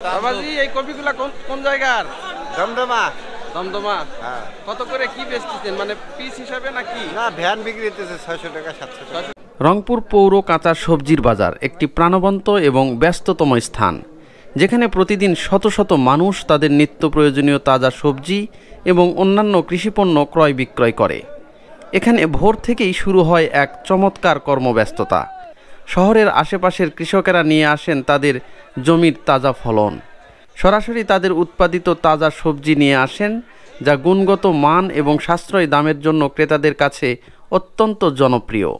বাবাজি এই কপিগুলা কোন জায়গার? দমদমা। দমদমা। হ্যাঁ। কত করে কি বেচতেছেন, মানে পিস হিসাবে নাকি? না, ভ্যান বিক্রি হতেছে 600 টাকা 700 টাকা। রংপুর পৌর কাঁচা সবজির বাজার একটি প্রাণবন্ত এবং ব্যস্ততম স্থান, যেখানে প্রতিদিন শত শত মানুষ তাদের নিত্য প্রয়োজনীয় তাজা সবজি এবং অন্যান্য কৃষিপণ্য ক্রয় বিক্রয় করে। এখানে ভোর থেকেই শুরু হয় এক চমৎকার কর্মব্যস্ততা। শহরের আশেপাশের কৃষকেরা নিয়ে আসেন তাদের জমির তাজা ফলন, সরাসরি তাদের উৎপাদিত তাজা সবজি নিয়ে আসেন, যা গুণগত মান এবং সাশ্রয়ী দামের জন্য ক্রেতাদের কাছে অত্যন্ত জনপ্রিয়।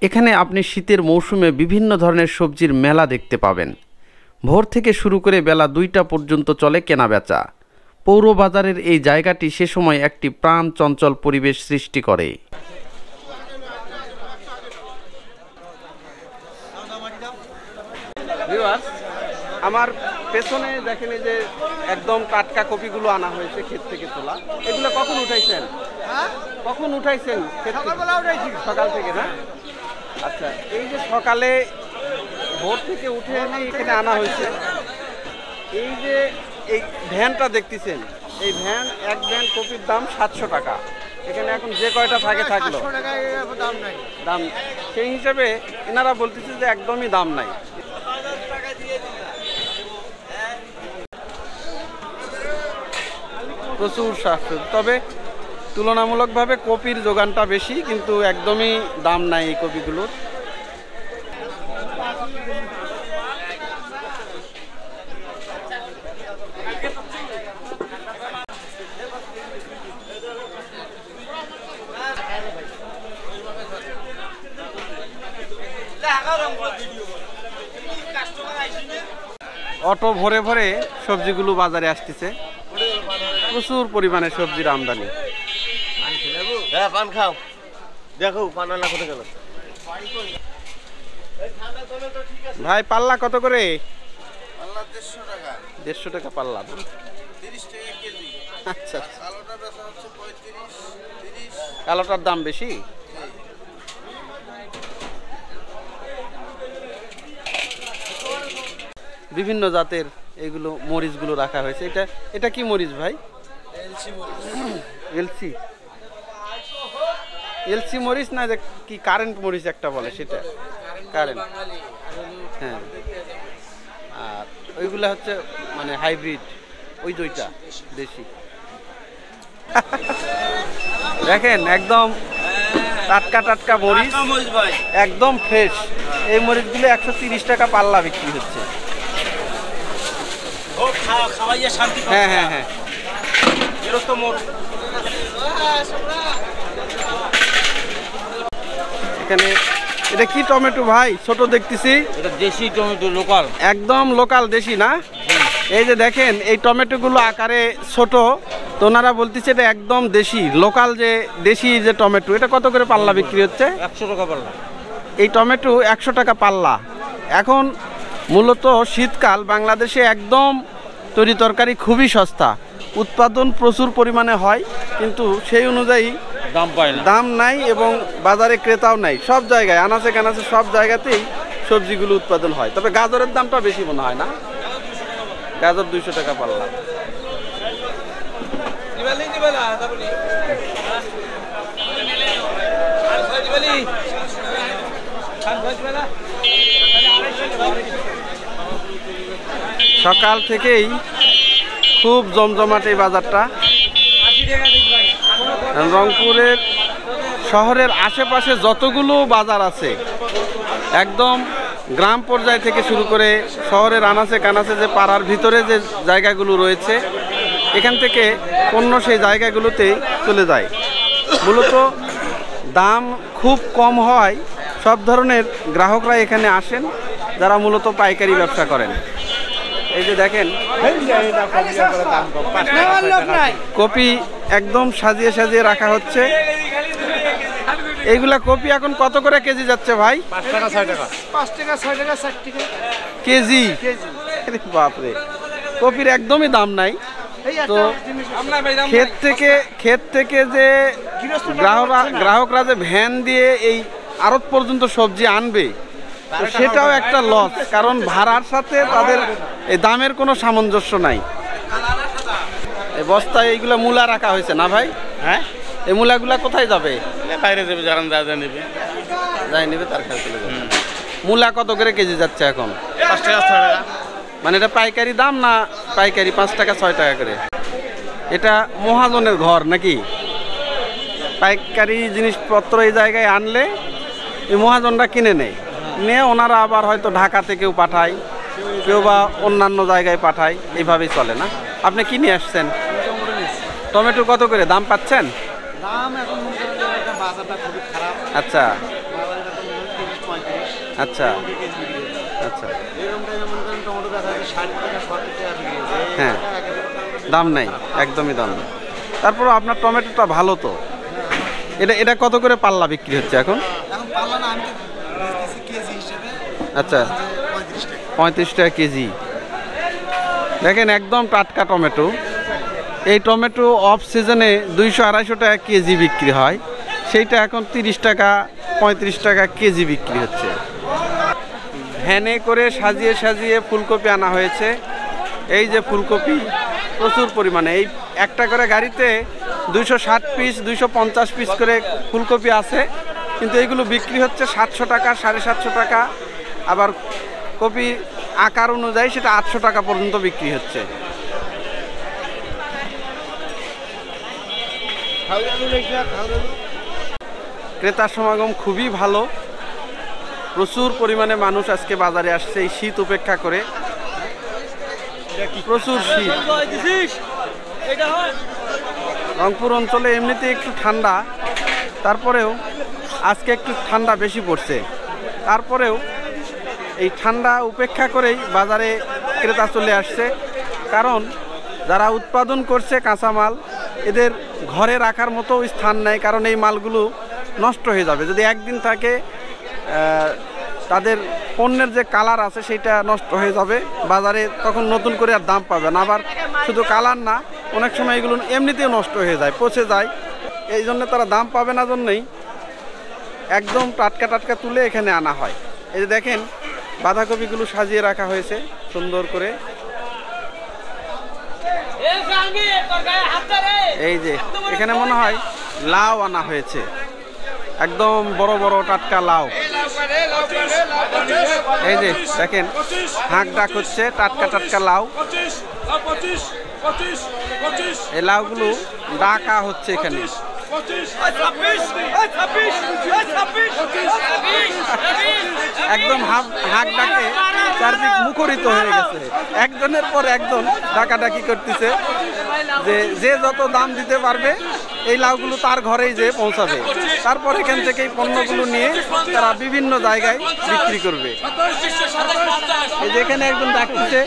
এখানে আপনি শীতের মৌসুমে বিভিন্ন ধরনের সবজির মেলা দেখতে পাবেন। ভোর থেকে শুরু করে বেলা 2টা পর্যন্ত চলে কেনাবেচা। পৌর বাজারের এই জায়গাটি সে সময় একটি প্রাণ চঞ্চল পরিবেশ সৃষ্টি করে। আমার পেছনে দেখেন যে একদম টাটকা কপিগুলো আনা হয়েছে ক্ষেত থেকে তোলা। এগুলো কখন উঠাইছেন? কখন উঠাইছেন? সকাল থেকে না? আচ্ছা, এই যে সকালে ভোর থেকে উঠে এনে এখানে আনা হয়েছে। এই যে এই ভ্যানটা দেখতেছেন, এই ভ্যান এক ভ্যান কপির দাম 700 টাকা। এখানে এখন যে কয়টা থাকে থাকলো দাম, সেই হিসাবে এনারা বলতেছে যে একদমই দাম নাই। প্রচুর সাশ্রয়, তবে তুলনামূলকভাবে কপির যোগানটা বেশি, কিন্তু একদমই দাম নাই এই কপিগুলোর। অটো ভরে ভরে সবজিগুলো বাজারে আসতেছে, প্রচুর পরিমাণে সবজির আমদানি। হ্যাঁ, পান খাও, দেখো পান আনা কোথায় গেল। ভাই পাল্লা কত করে? পাল্লা 150 টাকা। 150 টাকা পাল্লা, 30 টাকা কেজি। আচ্ছা। কালোটা বেচা হচ্ছে 35, 30। কালোটার দাম বেশি। বিভিন্ন জাতের এগুলো মরিচগুলো রাখা হয়েছে। এটা কি মরিচ ভাই? এলসি এলসি মরিচ না, যে কি কারেন্ট মরিচ একটা বলে সেটা? কারেন্ট, হ্যাঁ। আর ওইগুলা হচ্ছে মানে হাইব্রিড, ওই দুইটা দেশি। দেখেন একদম টাটকা টাটকা মরিচ, একদম ফ্রেশ। এই মরিচগুলো 130 টাকা পাল্লা বিক্রি হচ্ছে। হ্যাঁ হ্যাঁ হ্যাঁ। এখানে এটা কি টমেটো ভাই? ছোট দেখতেছি। এটা দেশি টমেটো, লোকাল, একদম লোকাল দেশি না? এই যে দেখেন এই টমেটোগুলো আকারে ছোট, তো ওনারা বলতেছে এটা একদম দেশি লোকাল, যে দেশি যে টমেটো। এটা কত করে পাল্লা বিক্রি হচ্ছে? 100 টাকা পাল্লা। এই টমেটো 100 টাকা পাল্লা। এখন মূলত শীতকাল, বাংলাদেশে একদম তরি তরকারি খুবই সস্তা, উৎপাদন প্রচুর পরিমাণে হয়, কিন্তু সেই অনুযায়ী দাম পায় না, দাম নাই এবং বাজারে ক্রেতাও নাই। সব জায়গায় আনাচে কানাচে সব জায়গাতেই সবজিগুলো উৎপাদন হয়, তবে গাজরের দামটা বেশি মনে হয় না? গাজর 200 টাকা পাল্লা। সকাল থেকেই খুব জমজমাট এই বাজারটা। রংপুরের শহরের আশেপাশে যতগুলো বাজার আছে, একদম গ্রাম পর্যায় থেকে শুরু করে শহরের আনাচে কানাচে যে পাড়ার ভিতরে যে জায়গাগুলো রয়েছে, এখান থেকে পণ্য সেই জায়গাগুলোতেই চলে যায়। মূলত দাম খুব কম হয়, সব ধরনের গ্রাহকরা এখানে আসেন, যারা মূলত পাইকারি ব্যবসা করেন। এই যে দেখেন কপি একদম সাজিয়ে সাজিয়ে রাখা হচ্ছে। এইগুলা কপি এখন কত করে কেজি যাচ্ছে ভাই? 5 টাকা 6 টাকা। 5 টাকা 6 টাকা 60 টাকা কেজি। বাপরে, কপির একদমই দাম নাই। তো ক্ষেত থেকে যে গ্রাহকরা যে ভ্যান দিয়ে এই আড়ত পর্যন্ত সবজি আনবে, সেটাও একটা লস, কারণ ভাড়ার সাথে তাদের এই দামের কোনো সামঞ্জস্য নাই। এই বস্তায় এইগুলা মূলা রাখা হয়েছে না ভাই? হ্যাঁ, এই মূলাগুলা কোথায় যাবে? বাইরে যাবে, যারা যা নেবে যাই নেবে তার কাছে চলে যাবে। মূলা কত করে কেজি যাচ্ছে এখন? 5 টাকা 6 টাকা। মানে এটা পাইকারি দাম না পাইকারি 5 টাকা 6 টাকা করে? এটা মহাজনের ঘর নাকি? পাইকারি জিনিসপত্র এই জায়গায় আনলে এই মহাজনরা কিনে নেয়, নিয়ে ওনারা আবার হয়তো ঢাকা থেকেও পাঠায়, কেউ বা অন্যান্য জায়গায় পাঠায়, এইভাবেই চলে না? আপনি কি নিয়ে আসছেন? টমেটো কত করে দাম পাচ্ছেন? দাম এখন বাজারটা খুবই খারাপ। আচ্ছা 35 আচ্ছা আচ্ছা, এরকম টাইমে মনে করেন টমেটো দেখা যাচ্ছে 60 টাকা 70 টাকা বিক্রি হচ্ছে। হ্যাঁ দাম নাই, একদমই দাম নেই। তারপরে আপনার টমেটোটা ভালো তো। এটা কত করে পাল্লা বিক্রি হচ্ছে এখন? এখন পাল্লা না, আমি তো বেচতেছি কেজি হিসেবে। আচ্ছা 35 টাকা। 35 টাকা কেজি। দেখেন একদম টাটকা টমেটো। এই টমেটো অফ সিজনে 200-250 টাকা কেজি বিক্রি হয়, সেইটা এখন 30 টাকা 35 টাকা কেজি বিক্রি হচ্ছে। ভ্যানে করে সাজিয়ে সাজিয়ে ফুলকপি আনা হয়েছে। এই যে ফুলকপি প্রচুর পরিমাণে, এই একটা করে গাড়িতে 260 পিস 250 পিস করে ফুলকপি আছে, কিন্তু এইগুলো বিক্রি হচ্ছে 700 টাকা 750 টাকা। আবার কপি আকার অনুযায়ী সেটা 800 টাকা পর্যন্ত বিক্রি হচ্ছে। ক্রেতার সমাগম খুবই ভালো, প্রচুর পরিমাণে মানুষ আজকে বাজারে আসছে এই শীত উপেক্ষা করে। প্রচুর শীত। রংপুর অঞ্চলে এমনিতে একটু ঠান্ডা, তারপরেও আজকে একটু ঠান্ডা বেশি পড়ছে। তারপরেও এই ঠান্ডা উপেক্ষা করেই বাজারে ক্রেতা চলে আসছে, কারণ যারা উৎপাদন করছে কাঁচামাল এদের ঘরে রাখার মতো স্থান নেই, কারণ এই মালগুলো নষ্ট হয়ে যাবে যদি একদিন থাকে। তাদের পণ্যের যে কালার আছে সেটা নষ্ট হয়ে যাবে, বাজারে তখন নতুন করে আর দাম পাবে না। আবার শুধু কালার না, অনেক সময় এগুলো এমনিতেও নষ্ট হয়ে যায়, পচে যায়। এই জন্য তারা দাম পাবে না জন্যই একদম টাটকা টাটকা তুলে এখানে আনা হয়। এই যে দেখেন বাঁধাকপিগুলো সাজিয়ে রাখা হয়েছে সুন্দর করে। এই যে এখানে মনে হয় লাউ আনা হয়েছে, একদম বড় বড় টাটকা লাউ। এই যে দেখেন হাঁক ডাক হচ্ছে, টাটকা টাটকা লাউ। এই লাউগুলো ডাকা হচ্ছে এখানে। একদম হাঁক ডাকে চারদিক মুখরিত হয়ে গেছে, একজনের পর একজন ডাকাডাকি করতেছে যে যে যত দাম দিতে পারবে এই লাউগুলো তার ঘরেই যে পৌঁছাবে, তারপর এখান থেকে এই পণ্যগুলো নিয়ে তারা বিভিন্ন জায়গায় বিক্রি করবে। এই যে এখানে একজন ডাকতেছে,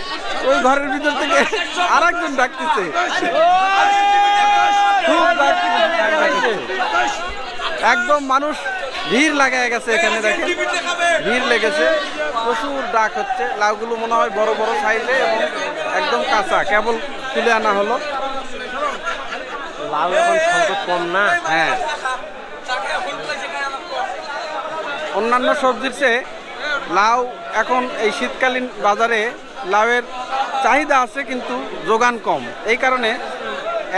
ওই ঘরের ভিতর থেকে আর একজন ডাকতেছে, খুব ডাকতেছে। একদম মানুষ ভিড় লাগায় গেছে এখানে, দেখেন ভিড় লেগেছে, প্রচুর ডাক হচ্ছে। লাউগুলো মনে হয় বড় বড় সাইজে এবং একদম কাঁচা, কেবল তুলে আনা হলো। লাউ এখন সংকট কম না? হ্যাঁ, অন্যান্য সবজির চেয়ে লাউ এখন এই শীতকালীন বাজারে লাউয়ের চাহিদা আছে, কিন্তু যোগান কম। এই কারণে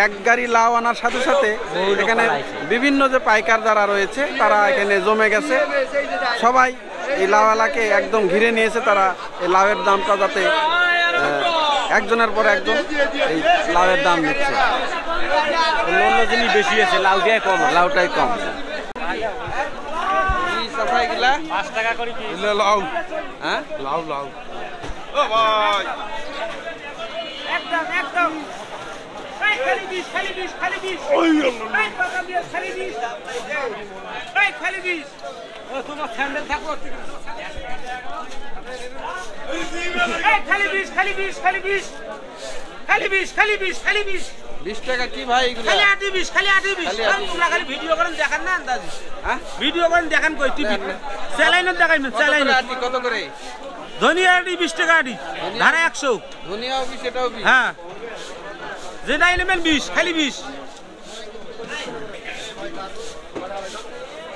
এক গাড়ি লাউ আনার সাথে সাথে এখানে বিভিন্ন যে পাইকার যারা রয়েছে তারা এখানে জমে গেছে। সবাই এই লাউওয়ালাকে একদম ঘিরে নিয়েছে, তারা এই লাউয়ের দামটা যাতে একজনের পর একজন এই লাউয়ের দাম নিচ্ছে। অন্য জিনিস বেশি আছে, লাউ দিয়ে কম, লাউটাই কম। সাফাই গিলা 5 টাকা করে কি লাউ? হ্যাঁ লাউ লাউ একদম একদম খালি বিশ খালি বিশ খালি বিশ খালি বিশ খালি বিশ তোমার স্যান্ডেল থাকো খালি বিশ খালি বিশ খালি বিশ খালি বিশ খালি বিশ খালি বিশ 20 টাকা কি ভাই এগুলো? খালি 8 খালি 8 তোমরা খালি ভিডিও করেন দেখান না আন্দাজ। হ্যাঁ ভিডিও করেন দেখান কই টিভি চ্যানেলে দেখাইবেন চ্যানেলে। কত করে? ধনিয়া আটি 20 টাকা আটি, ধারা 100। ধনিয়াও 20, এটাও 20। হ্যাঁ যেটাই নেবেন 20 খালি 20।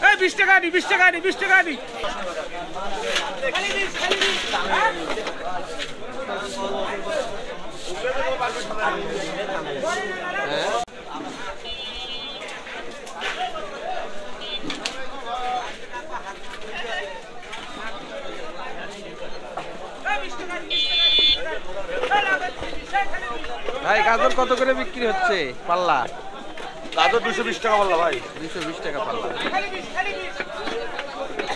এই 20 টাকা আটি 20 টাকা আটি 20 টাকা আটি খালি 20 খালি 20। ভাই গাজর কত করে বিক্রি হচ্ছে পাল্লা? গাজর 220 টাকা বললা ভাই। 220 টাকা পাল্লা।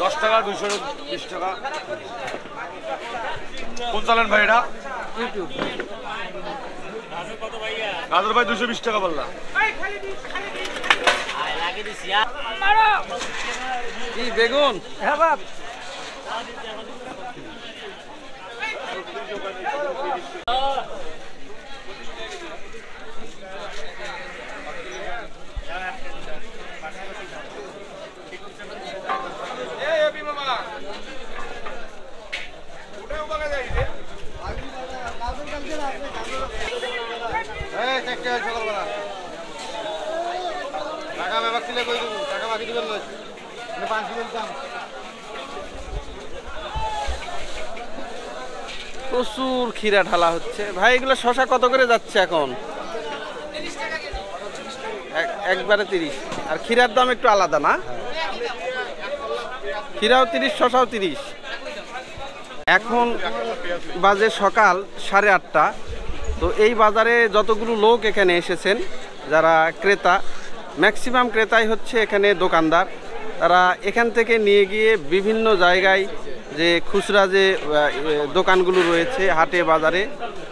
10 টাকা 220 টাকা। কোন চালান ভাই এটা? ইউটিউব। গাজর ভাই 220 টাকা বললা। কি বেগুন? হ্যাঁ বাপ টাকা ব্যাপার দিলে কই দেবো, টাকা বাকি দিবেন না, 5 কিলো দাম। প্রচুর ক্ষীরা ঢালা হচ্ছে ভাই। এগুলো শশা কত করে যাচ্ছে এখন? একবারে 30। আর ক্ষীরার দাম একটু আলাদা না? ক্ষীরাও 30, শশাও 30। এখন বাজে সকাল 8:30। তো এই বাজারে যতগুলো লোক এখানে এসেছেন, যারা ক্রেতা, ম্যাক্সিমাম ক্রেতাই হচ্ছে এখানে দোকানদার। তারা এখান থেকে নিয়ে গিয়ে বিভিন্ন জায়গায় যে খুচরা যে দোকানগুলো রয়েছে হাটে বাজারে,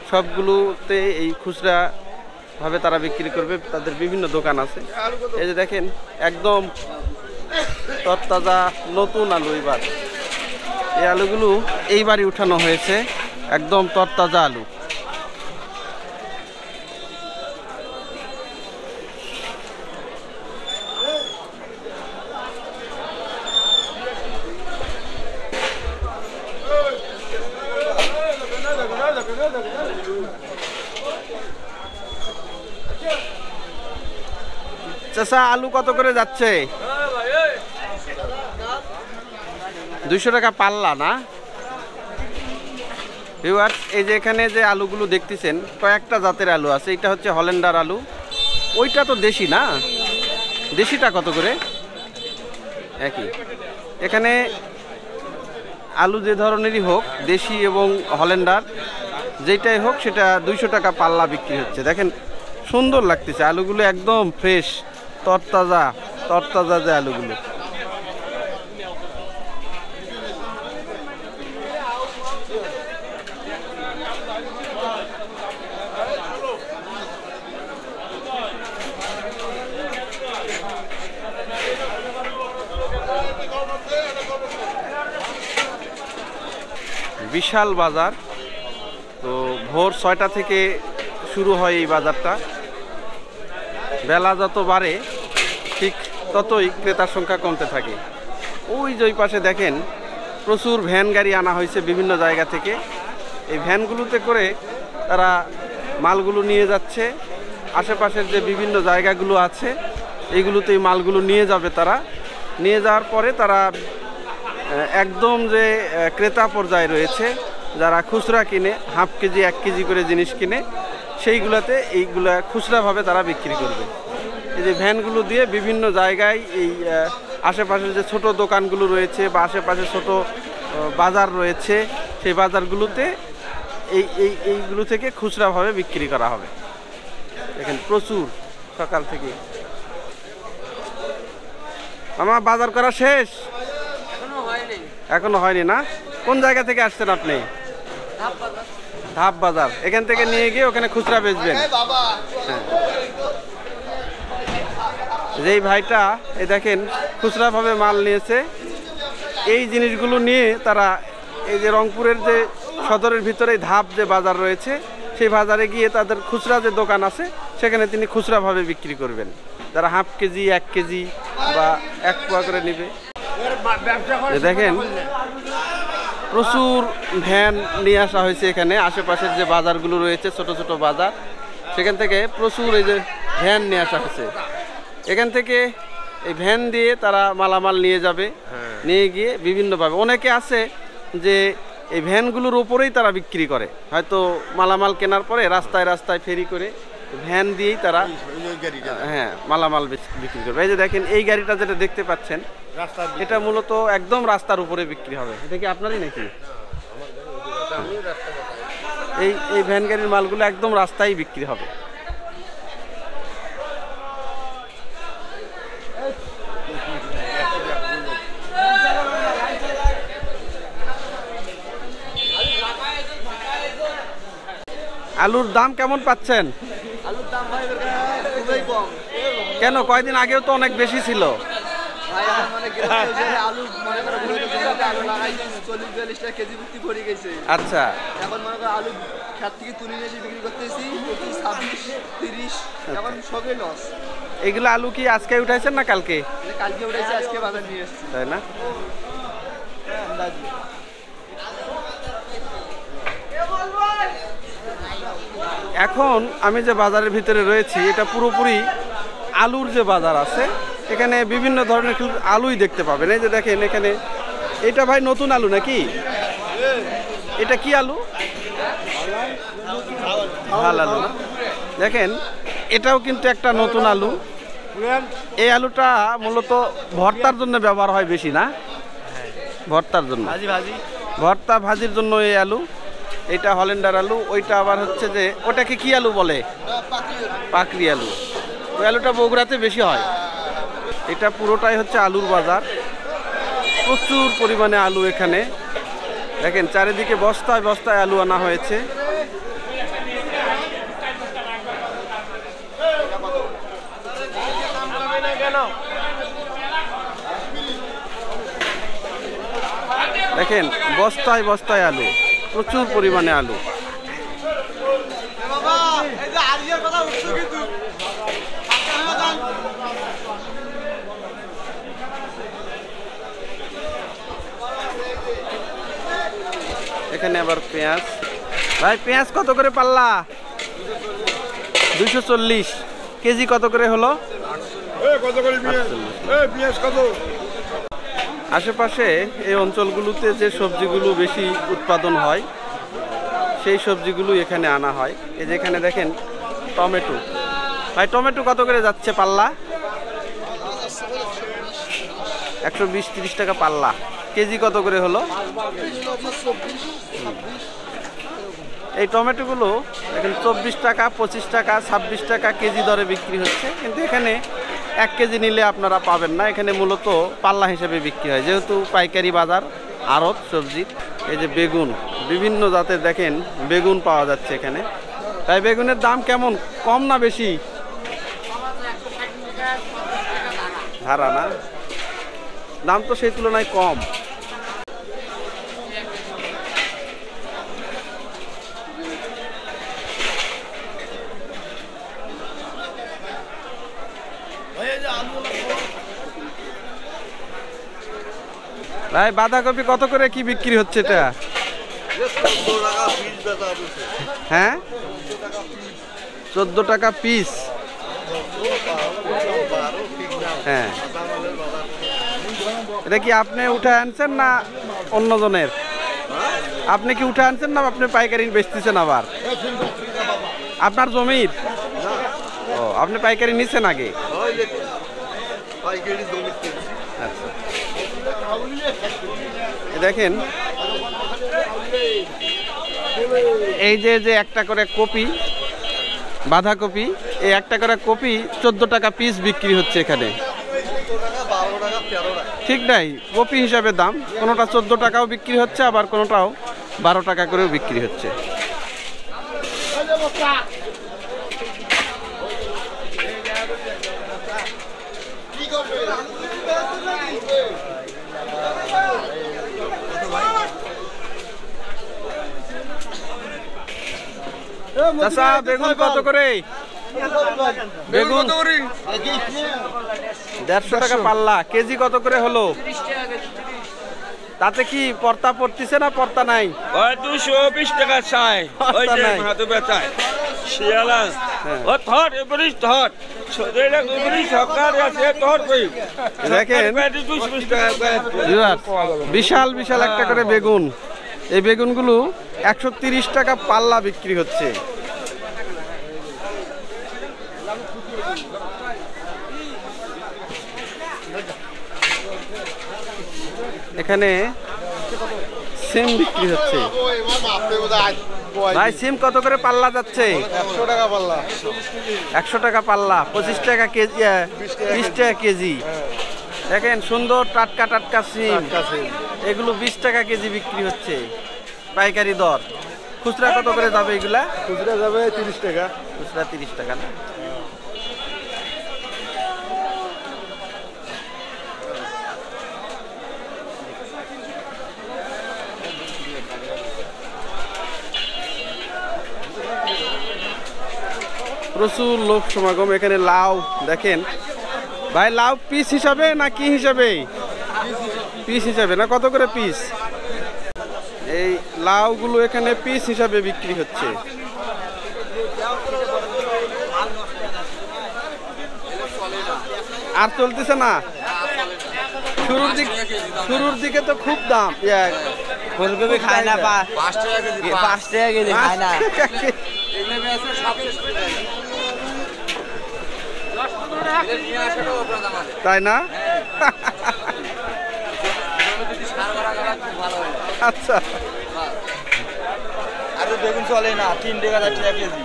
সবগুলোতে এই খুচরাভাবে তারা বিক্রি করবে। তাদের বিভিন্ন দোকান আছে। এই যে দেখেন একদম তরতাজা নতুন আলু। এবার এই আলুগুলো এইবারই উঠানো হয়েছে, একদম তরতাজা আলু। চাচা আলু কত করে যাচ্ছে? 200 টাকা পাল্লা না? ভিউয়ার্স, এই যে এখানে যে আলুগুলো দেখতেছেন, কয়েকটা জাতের আলু আছে। এটা হচ্ছে হল্যান্ডার আলু, ওইটা তো দেশি না? দেশিটা কত করে? একই। এখানে আলু যে ধরনেরই হোক, দেশি এবং হল্যান্ডার যেটাই হোক, সেটা 200 টাকা পাল্লা বিক্রি হচ্ছে। দেখেন সুন্দর লাগতেছে আলুগুলো, একদম ফ্রেশ, তরতাজা তরতাজা যে আলুগুলো। বিশাল বাজার। তো ভোর 6টা থেকে শুরু হয় এই বাজারটা। বেলা যত বাড়ে ঠিক ততই ক্রেতার সংখ্যা কমতে থাকে। ওই যে ওই পাশে দেখেন প্রচুর ভ্যান গাড়ি আনা হয়েছে বিভিন্ন জায়গা থেকে। এই ভ্যানগুলোতে করে তারা মালগুলো নিয়ে যাচ্ছে। আশেপাশের যে বিভিন্ন জায়গাগুলো আছে এইগুলোতে এই মালগুলো নিয়ে যাবে। তারা নিয়ে যাওয়ার পরে তারা একদম যে ক্রেতা পর্যায়ে রয়েছে, যারা খুচরা কিনে, হাফ কেজি 1 কেজি করে জিনিস কিনে, সেইগুলোতে এইগুলা খুচরাভাবে তারা বিক্রি করবে। এই যে ভ্যানগুলো দিয়ে বিভিন্ন জায়গায় এই আশেপাশের যে ছোট দোকানগুলো রয়েছে বা আশেপাশে ছোট বাজার রয়েছে, সেই বাজারগুলোতে এইগুলো থেকে খুচরাভাবে বিক্রি করা হবে। দেখেন প্রচুর সকাল থেকে। আমার বাজার করা শেষ? এখনো হয়নি না? কোন জায়গা থেকে আসছেন আপনি? ধাপ বাজার। এখান থেকে নিয়ে গিয়ে ওখানে খুচরা বেচবেন? হ্যাঁ। যেই ভাইটা এই দেখেন খুচরাভাবে মাল নিয়েছে, এই জিনিসগুলো নিয়ে তারা এই যে রংপুরের যে সদরের ভিতরে ধাপ যে বাজার রয়েছে, সেই বাজারে গিয়ে তাদের খুচরা যে দোকান আছে সেখানে তিনি খুচরাভাবে বিক্রি করবেন। যারা হাফ কেজি 1 কেজি বা 1 পোয়া করে নেবে। দেখেন প্রচুর ভ্যান নিয়ে আসা হয়েছে এখানে। আশেপাশের যে বাজারগুলো রয়েছে ছোট ছোট বাজার, সেখান থেকে প্রচুর এই যে ভ্যান নিয়ে আসা হয়েছে। এখান থেকে এই ভ্যান দিয়ে তারা মালামাল নিয়ে যাবে। নিয়ে গিয়ে বিভিন্নভাবে, অনেকে আছে যে এই ভ্যানগুলোর উপরেই তারা বিক্রি করে, হয়তো মালামাল কেনার পরে রাস্তায় রাস্তায় ফেরি করে ভ্যান দিয়েই তারা হ্যাঁ মালামাল বিক্রি করবে। এই যে দেখেন এই গাড়িটা যেটা দেখতে পাচ্ছেন এটা মূলত একদম রাস্তার উপরে বিক্রি হবে। এটা কি আপনারই নাকি? এই ভ্যান গাড়ির মালগুলো একদম রাস্তায় বিক্রি হবে। আলুর দাম কেমন পাচ্ছেন? আলুর দাম ভাই খুবই কম। কেন, কয়দিন আগেও তো অনেক বেশি ছিল। ভাই মানে আলু মনে করো আলু লাগাইছি 40-42 টাকা কেজি বিক্রি করে গেছে। আচ্ছা, এখন মনে করো আলু ক্ষেত থেকে তুলে নিয়ে এসে বিক্রি করতেছি 26-30, এখন সবই লস। এগুলো আলু কি আজকে উঠাইছেন না কালকে? কালকে উঠেছে, আজকে বাজার নিয়ে এসেছি, তাই না? এখন আমি যে বাজারের ভিতরে রয়েছি এটা পুরোপুরি আলুর যে বাজার আছে, এখানে বিভিন্ন ধরনের আলুই দেখতে পাবেন। এই যে দেখেন এখানে এটা ভাই নতুন আলু নাকি? এটা কি আলু? ভাল আলু না? দেখেন এটাও কিন্তু একটা নতুন আলু। এই আলুটা মূলত ভর্তার জন্য ব্যবহার হয় বেশি না? ভর্তার জন্য, ভর্তা ভাজির জন্য এই আলু। এটা হল্যান্ডার আলু, ওইটা আবার হচ্ছে যে ওটাকে কি আলু বলে? পাকড়ি আলু। ওই আলুটা বগুড়াতে বেশি হয়। এটা পুরোটাই হচ্ছে আলুর বাজার, প্রচুর পরিমাণে আলু এখানে। দেখেন চারিদিকে বস্তায় বস্তায় আলু আনা হয়েছে। দেখেন বস্তায় বস্তায় আলু, প্রচুর পরিমাণে আলু। এখানে আবার পেঁয়াজ। ভাই পেঁয়াজ কত করে পাল্লা? 240। কেজি কত করে হলো? আশেপাশে এই অঞ্চলগুলোতে যে সবজিগুলো বেশি উৎপাদন হয় সেই সবজিগুলো এখানে আনা হয়। এই যে এখানে দেখেন টমেটো। ভাই টমেটো কত করে যাচ্ছে পাল্লা? 120-30 টাকা পাল্লা। কেজি কত করে হলো? এই টমেটোগুলো এখন 24 টাকা, 25 টাকা, 26 টাকা কেজি দরে বিক্রি হচ্ছে। কিন্তু এখানে 1 কেজি নিলে আপনারা পাবেন না, এখানে মূলত পাল্লা হিসেবে বিক্রি হয়, যেহেতু পাইকারি বাজার আড়ত সবজি। এই যে বেগুন, বিভিন্ন জাতের দেখেন বেগুন পাওয়া যাচ্ছে এখানে। তাই বেগুনের দাম কেমন, কম না বেশি? ধারা না, দাম তো সেই তুলনায় কম। ভাই বাঁধাকপি কত করে কি বিক্রি হচ্ছে এটা? হ্যাঁ 14 টাকা পিস। হ্যাঁ, এটা কি আপনি উঠে আনছেন না অন্য জনের? আপনি কি উঠে আনছেন না আপনি পাইকারি বেচতেছেন? আবার আপনার জমির? ও, আপনি পাইকারি নিচ্ছেন আগে? আচ্ছা, দেখেন এই যে যে একটা করে কপি, বাঁধাকপি, এই একটা করে কপি 14 টাকা পিস বিক্রি হচ্ছে এখানে। ঠিক নাই, কপি হিসাবে দাম, কোনোটা 14 টাকাও বিক্রি হচ্ছে, আবার কোনোটাও 12 টাকা করেও বিক্রি হচ্ছে। চাচা বেগুন কত করে? বেগুন 150 টাকা পাল্লা। কেজি কত করে হলো? তাতে কি পর্তা পড়তিছে না পর্তা নাই? 220 টাকা চাই। ওই যে হাতে বেচায় শিয়ালা ও ধর এবারে ধর ছোটরা এবারে সরকার আছে ধর কই। দেখেন বিশাল বিশাল একটা করে বেগুন। এই বেগুনগুলো 130 টাকা পাল্লা বিক্রি হচ্ছে। এখানে সিম বিক্রি হচ্ছে। ভাই সিম কত করে পাল্লা যাচ্ছে? 100 টাকা পাল্লা। 100 টাকা পাল্লা, 25 টাকা কেজি, 20 টাকা কেজি। দেখেন সুন্দর টাটকা টাটকা সিম, এগুলো 20 টাকা কেজি বিক্রি হচ্ছে পাইকারি দর। খুচরা কত করে যাবে এগুলা? খুচরা যাবে 30 টাকা। খুচরা 30 টাকা না? প্রচুর লোক সমাগম। এখানে লাউ দেখেন ভাই, লাউ পিস হিসাবে না কি হিসাবে? পিস হিসাবে না? কত করে পিস? এই লাউগুলো এখানে পিস হিসাবে বিক্রি হচ্ছে। আর চলতেছে না? শুরুর দিকে তো খুব দাম। ফুলকপি খায় না, 5 টাকা কেজি খায় না। তাই না? আচ্ছা, বেগুন চলে না, 3 টাকা 4 টাকা কেজি।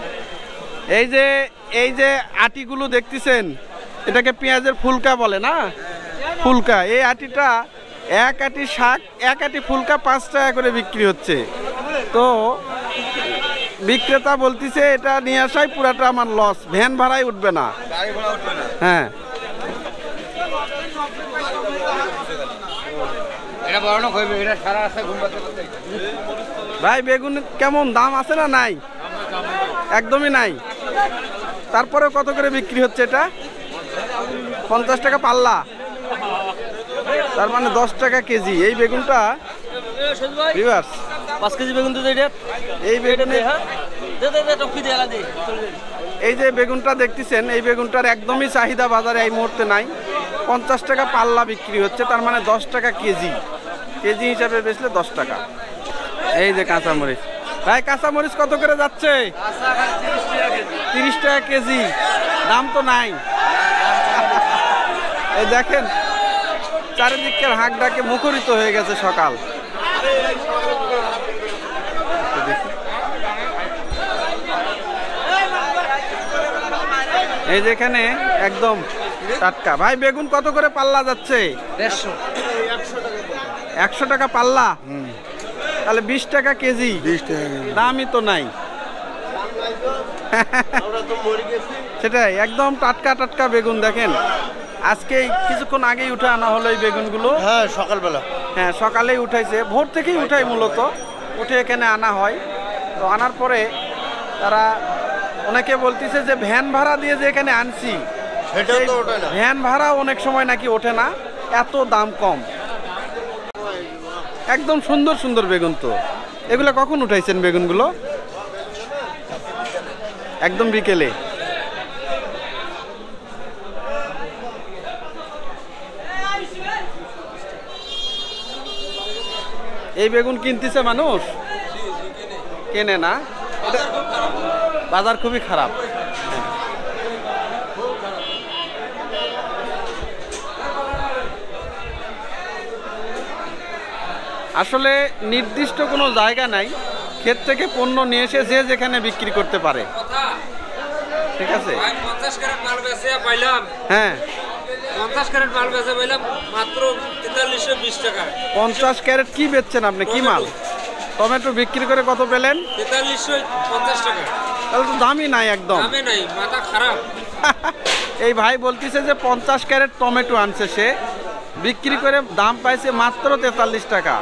এই যে আটিগুলো দেখতেছেন, এটাকে পেঁয়াজের ফুলকা বলে না? ফুলকা। এই আটিটা এক আটি শাক, এক আটি ফুলকা 5 টাকা করে বিক্রি হচ্ছে। তো বিক্রেতা বলতেছে এটা নিয়ে আসাই পুরাটা আমার লস, ভ্যান ভাড়াই উঠবে না। হ্যাঁ, ভাই বেগুন কেমন দাম আছে না নাই? একদমই নাই। তারপরে কত করে বিক্রি হচ্ছে এটা? 50 টাকা পাল্লা, তার মানে 10 টাকা কেজি। এই বেগুনটা 5 কেজি বেগুন তো এটা। এই বেগুনে এই যে বেগুনটা দেখতেছেন, এই বেগুনটার একদমই চাহিদা বাজারে এই মুহূর্তে নাই। 50 টাকা পাল্লা বিক্রি হচ্ছে, তার মানে 10 টাকা কেজি। কেজি হিসাবে বেচলে 10 টাকা। এই যে কাঁচামরিচ, ভাই কাঁচামরিচ কত করে যাচ্ছে? 30 টাকা কেজি। দাম তো নাই। এই দেখেন চারিদিকের হাঁক ডাকে মুখরিত হয়ে গেছে সকাল। এই যেখানে একদম টাটকা। ভাই বেগুন কত করে পাল্লা যাচ্ছে? 100 টাকা পাল্লা, তাহলে 20 টাকা কেজি। দামই তো নাই। সেটাই, একদম টাটকা টাটকা বেগুন। দেখেন আজকে কিছুক্ষণ আগেই উঠে আনা হলো এই বেগুনগুলো। হ্যাঁ, সকালবেলা। হ্যাঁ, সকালেই উঠাইছে, ভোর থেকেই উঠাই মূলত। উঠে এখানে আনা হয়। তো আনার পরে তারা অনেকে বলতেছে যে ভ্যান ভাড়া দিয়ে যে এখানে আনছি, ভ্যান ভাড়া অনেক সময় নাকি ওঠে না, এত দাম কম। একদম সুন্দর সুন্দর বেগুন। তো এগুলো কখন উঠাইছেন বেগুনগুলো? একদম বিকেলে। এই বেগুন কিনতেছে মানুষ, কেনে না? বাজার খুবই খারাপ। আসলে নির্দিষ্ট কোনো জায়গা নাই, ক্ষেত থেকে পণ্য নিয়ে এসে যে যেখানে বিক্রি করতে পারে। ঠিক আছে। 50 ক্যারেট মাল বেচে পাইলাম। হ্যাঁ, 50 ক্যারেট মাল বেচে পাইলাম মাত্র 4320 টাকা। 50 ক্যারেট কি বেচছেন আপনি? কি মাল? টমেটো বিক্রি করে কত পেলেন? 4350 টাকা। তাহলে তো দামই নাই, একদম দামে নাই, মাথা খারাপ। এই ভাই বলতেছে যে 50 ক্যারেট টমেটো আনছে, সে বিক্রি করে দাম পাইছে মাত্র 43 টাকা।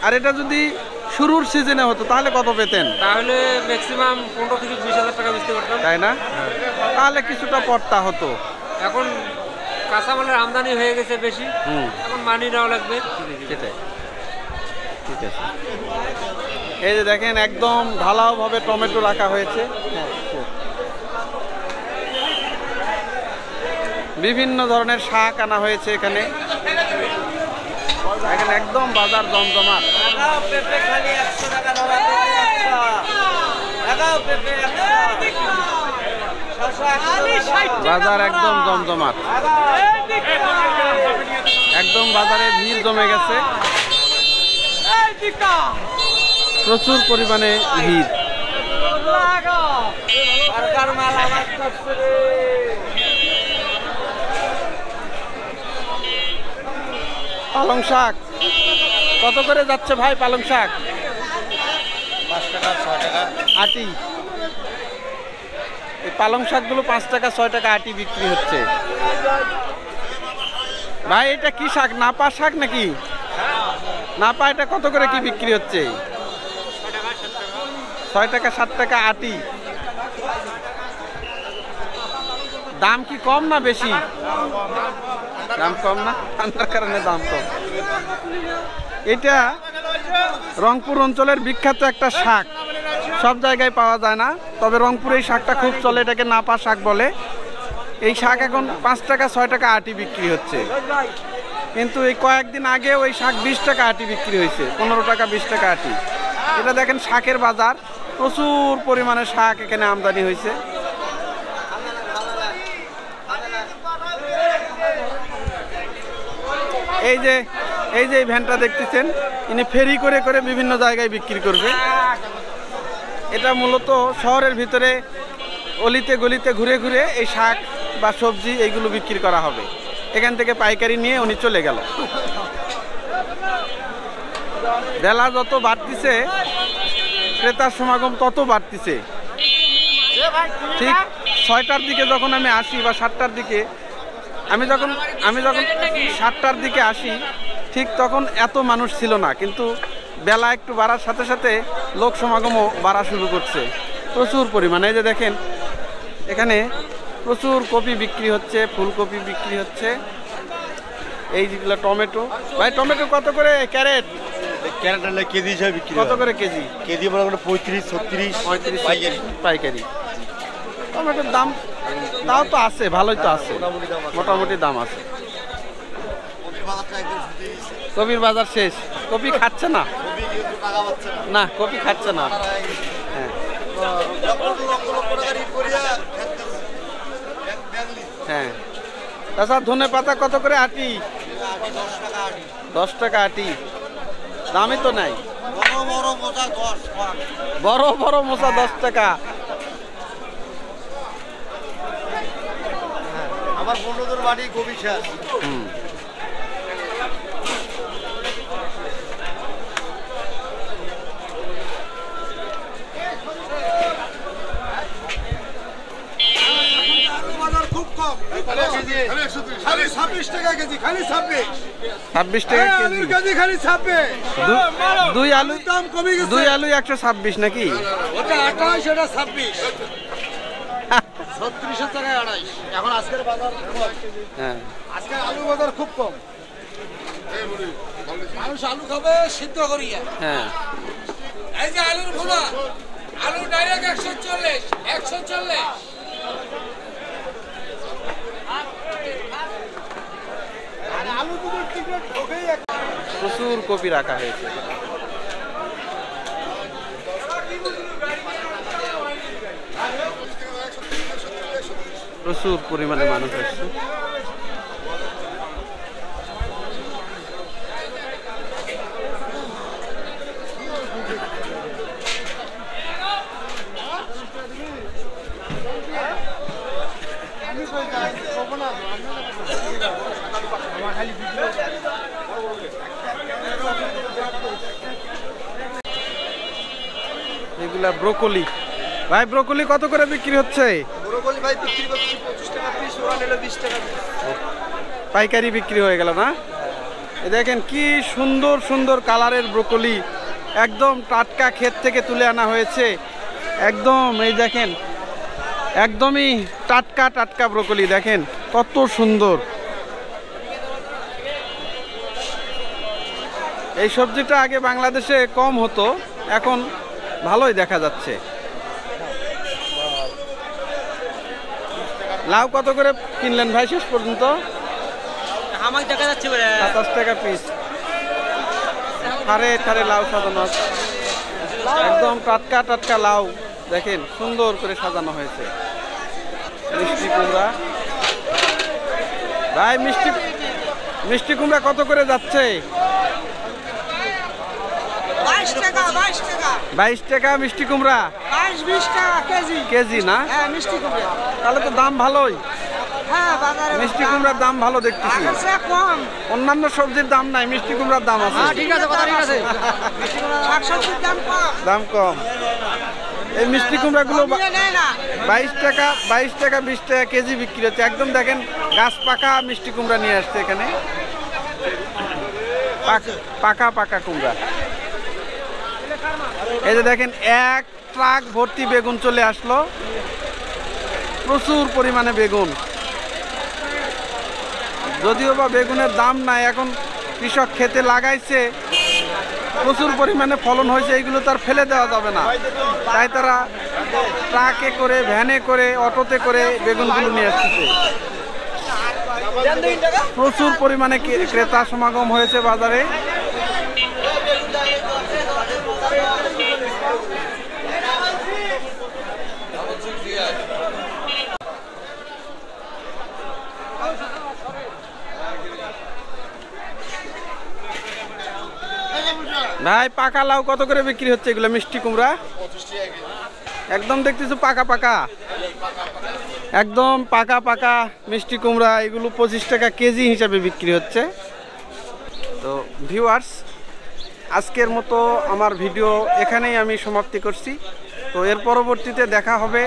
আর এটা যদি শুরুর সিজনে হতো তাহলে কত পেতেন? তাহলে ম্যাক্সিমাম 15 থেকে 20,000 টাকা বেচতে পারতাম, তাই না? তাহলে কিছুটা পড়তা হতো। এখন কাঁচামালের আমদানি হয়ে গেছে বেশি, এখন মানি নেওয়া লাগবে। সেটাই। ঠিক আছে। এই যে দেখেন একদম ঢালাওভাবে টমেটো রাখা হয়েছে। বিভিন্ন ধরনের শাক আনা হয়েছে এখানে। দেখেন একদম বাজার জমজমাট। বাজার একদম জমজমাট, একদম বাজারে ভিড় জমে গেছে, প্রচুর পরিমাণে ভিড়। পালং শাক কত করে যাচ্ছে ভাই? পালং শাক 5 টাকা 6 টাকা আটি। এই পালং শাকগুলো 5 টাকা 6 টাকা আটি বিক্রি হচ্ছে। ভাই এটা কি শাক? নাপা শাক নাকি? নাপা, এটা কত করে কি বিক্রি হচ্ছে? 6 টাকা 7 টাকা আটি। দাম কি কম না বেশি? দাম কম না, ঠান্ডার কারণে দাম কম। এটা রংপুর অঞ্চলের বিখ্যাত একটা শাক, সব জায়গায় পাওয়া যায় না, তবে রংপুরে এই শাকটা খুব চলে, এটাকে নাপা শাক বলে। এই শাক এখন 5 টাকা 6 টাকা আটি বিক্রি হচ্ছে, কিন্তু এই কয়েকদিন আগে ওই শাক 20 টাকা আটি বিক্রি হয়েছে, 15 টাকা 20 টাকা আটি। এটা দেখেন শাকের বাজার, প্রচুর পরিমাণে শাক এখানে আমদানি হয়েছে। এই যে এই ভ্যানটা দেখতেছেন, ইনি ফেরি করে করে বিভিন্ন জায়গায় বিক্রি করবে। এটা মূলত শহরের ভিতরে অলিতে গলিতে ঘুরে ঘুরে এই শাক বা সবজি এইগুলো বিক্রি করা হবে। এখান থেকে পাইকারি নিয়ে উনি চলে গেল। বেলা যত বাড়তিছে ক্রেতার সমাগম তত বাড়তিছে। ঠিক 6টার দিকে যখন আমি আসি বা 7টার দিকে, আমি যখন 7টার দিকে আসি, ঠিক তখন এত মানুষ ছিল না, কিন্তু বেলা একটু বাড়ার সাথে সাথে লোক সমাগমও বাড়া শুরু করছে প্রচুর পরিমাণে। এই যে দেখেন এখানে প্রচুর কপি বিক্রি হচ্ছে, ফুলকপি বিক্রি হচ্ছে, এই যেগুলো টমেটো। ভাই টমেটো কত করে ক্যারেট? ক্যারেট কেজি হিসাবে বিক্রি কত করে কেজি? কেজি মনে করেন 35 36 পাইকারি। টমেটোর দাম তাও তো আছে, ভালোই তো আছে, মোটামুটি দাম আছে। কপির বাজার শেষ, কপি খাচ্ছে না, না কপি খাচ্ছে না। হ্যাঁ হ্যাঁ। তাছাড়া ধনে পাতা কত করে আটি? 10 টাকা আটি। দামই তো নাই। বড় বড় মোচা 10 টাকা। আমার বন্ধুদের বাড়ি কবি শেষ। খুব কম, খালি 26 টাকা কেজি, খালি 26 টাকা কেজি, কেজি খালি 26। দুই আলু দাম কমে গেছে, 2 আলু 126 নাকি? ওটা 28, এটা 26, 36 টাকায় 28। এখন আজকের বাজার, হ্যাঁ আজকের আলু বাজার খুব কম। মানুষ আলু খাবে সিদ্ধ করিয়া। হ্যাঁ এই যে আলুর ভুনা, আলু ডাইরেক্ট 140 140। প্রচুর কপি রাখা হয়েছে। প্রচুর পরিমাণে মানুষ আসছে। এগুলা ব্রোকলি। ভাই ব্রোকলি কত করে বিক্রি হচ্ছে? ব্রোকলি ভাই বিক্রি করছি 25 টাকা পিস, ওরা নিল 20 টাকা পিস। পাইকারি বিক্রি হয়ে গেল না? এই দেখেন কি সুন্দর সুন্দর কালারের ব্রোকলি, একদম টাটকা ক্ষেত থেকে তুলে আনা হয়েছে। একদম এই দেখেন একদমই টাটকা টাটকা ব্রোকলি, দেখেন কত সুন্দর। এই সবজিটা আগে বাংলাদেশে কম হতো, এখন ভালোই দেখা যাচ্ছে। লাউ কত করে কিনলেন ভাই শেষ পর্যন্ত? আমার দেখা যাচ্ছে 27 টাকা পিস। ঠারে ঠারে লাউ সাজানো আছে, একদম টাটকা টাটকা লাউ দেখেন সুন্দর করে সাজানো হয়েছে। মিষ্টি কুমড়া ভাই, মিষ্টি কুমড়া কত করে যাচ্ছে? 22 টাকা 22 টাকা মিষ্টি কুমড়া, 20 টাকা কেজি। কেজি না? হ্যাঁ মিষ্টি কুমড়া। তাহলে তো দাম ভালোই। হ্যাঁ বাজারে মিষ্টি কুমড়ার দাম ভালো দেখতেছি। কম। অন্যান্য সবজির দাম নাই, মিষ্টি কুমড়ার দাম আছে। ঠিক আছে, কথা ঠিক আছে। শাকসবজির দাম কম। দাম কম। এই মিষ্টি কুমড়াগুলো নেয় না। 22 টাকা 20 টাকা কেজি বিক্রি হচ্ছে। একদম দেখেন গাছ পাকা মিষ্টি কুমড়া নিয়ে আসছে এখানে, পাকা পাকা কুমড়া। এই যে দেখেন এক ট্রাক ভর্তি বেগুন চলে আসলো, প্রচুর পরিমাণে বেগুন। যদিও বা বেগুনের দাম নাই, এখন কৃষক খেতে লাগাইছে, প্রচুর পরিমাণে ফলন হয়েছে, এইগুলো তার ফেলে দেওয়া যাবে না, তাই তারা ট্রাকে করে, ভ্যানে করে, অটোতে করে বেগুনগুলো নিয়ে আসতেছে। প্রচুর পরিমাণে ক্রেতা সমাগম হয়েছে বাজারে। ভাই পাকা লাউ কত করে বিক্রি হচ্ছে এগুলো? মিষ্টি কুমড়া একদম দেখতেছো পাকা পাকা, একদম পাকা পাকা মিষ্টি কুমড়া, এগুলো 25 টাকা কেজি হিসাবে বিক্রি হচ্ছে। তো ভিউয়ার্স, আজকের মতো আমার ভিডিও এখানেই আমি সমাপ্তি করছি। তো এর পরবর্তীতে দেখা হবে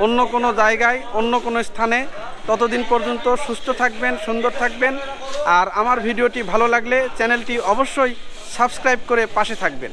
অন্য কোনো জায়গায়, অন্য কোনো স্থানে। ততদিন পর্যন্ত সুস্থ থাকবেন, সুন্দর থাকবেন। আর আমার ভিডিওটি ভালো লাগলে চ্যানেলটি অবশ্যই সাবস্ক্রাইব করে পাশে থাকবেন।